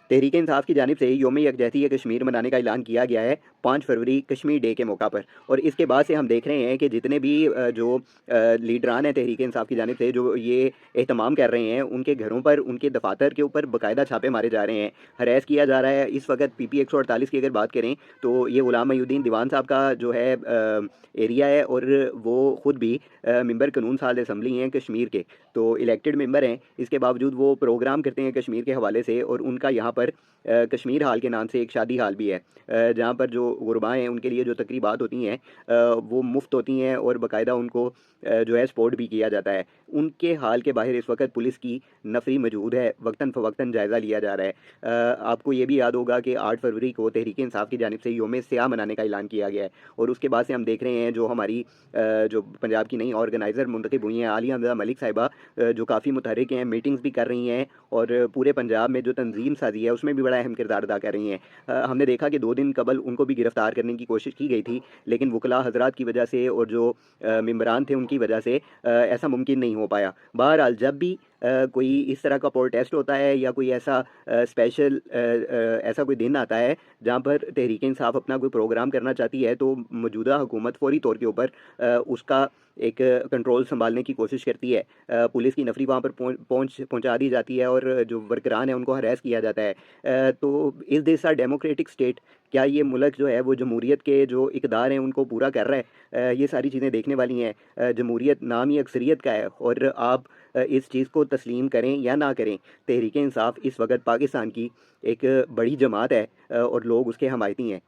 तहरीक इंसाफ की जानिब से यौम यकजहती कश्मीर मनाने का ऐलान किया गया है 5 फरवरी कश्मीर डे के मौका पर। और इसके बाद से हम देख रहे हैं कि जितने भी लीडरान हैं तहरीक इंसाफ की जानिब से जो ये एहतमाम कर रहे हैं, उनके घरों पर, उनके दफातर के ऊपर बाकायदा छापे मारे जा रहे हैं, हरैस किया जा रहा है। इस वक्त PP 148 की अगर बात करें तो ये ग़ुलाम मोहिउद्दीन दीवान साहब का जो है एरिया है, और वो ख़ुद भी मेंबर कानून साज असम्बली हैं कश्मीर के, तो इलेक्टेड मेंबर हैं। इसके बावजूद वो प्रोग्राम करते हैं कश्मीर के हवाले से, और उनका यहाँ पर कश्मीर हाल के नाम से एक शादी हाल भी है, जहाँ पर जो गुरबाएँ हैं उनके लिए जो तकरीबात होती हैं वो मुफ्त होती हैं, और बाकायदा उनको जो है सपोर्ट भी किया जाता है। उनके हाल के बाहर इस वक्त पुलिस की नफरी मौजूद है, वक्तन फ़वक्तन जायज़ा लिया जा रहा है। आपको ये भी याद होगा कि 8 फरवरी को तहरीक इंसाफ की जानिब से यौम स्याह मनाने का ऐलान किया गया है, और उसके बाद से हम देख रहे हैं जो हमारी जो पंजाब की नई ऑर्गेनाइज़र मुंतखब हुई हैं आलिया हमज़ा मलिक साहिबा, जो काफ़ी मुतहरिक हैं, मीटिंग्स भी कर रही हैं, और पूरे पंजाब में जो तंजीम साजी है उसमें भी बड़ा अहम किरदार अदा कर रही हैं। हमने देखा कि 2 दिन कबल उनको भी गिरफ़्तार करने की कोशिश की गई थी, लेकिन वकला हज़रात की वजह से और जो मेंबरान थे उनकी वजह से ऐसा मुमकिन नहीं हो पाया। बहरहाल जब भी कोई इस तरह का प्रोटेस्ट होता है, या कोई ऐसा स्पेशल ऐसा कोई दिन आता है जहाँ पर तहरीक इंसाफ अपना कोई प्रोग्राम करना चाहती है, तो मौजूदा हुकूमत फ़ौरी तौर के ऊपर उसका एक कंट्रोल सँभालने की कोशिश करती है। पुलिस की नफ़री वहाँ पर पहुँचा दी जाती है, और जो वर्करान हैं उनको हरास किया जाता है। तो is this a democratic state? क्या ये मुल्क जो है वो जमहूरियत के जो इक़दार हैं उनको पूरा कर रहा है? ये सारी चीज़ें देखने वाली हैं। जमहूरियत नाम ही अक्सरियत का है, और आप इस चीज़ को तस्लीम करें या ना करें, तहरीक इंसाफ इस वक्त पाकिस्तान की एक बड़ी जमात है, और लोग उसके हमायती हैं।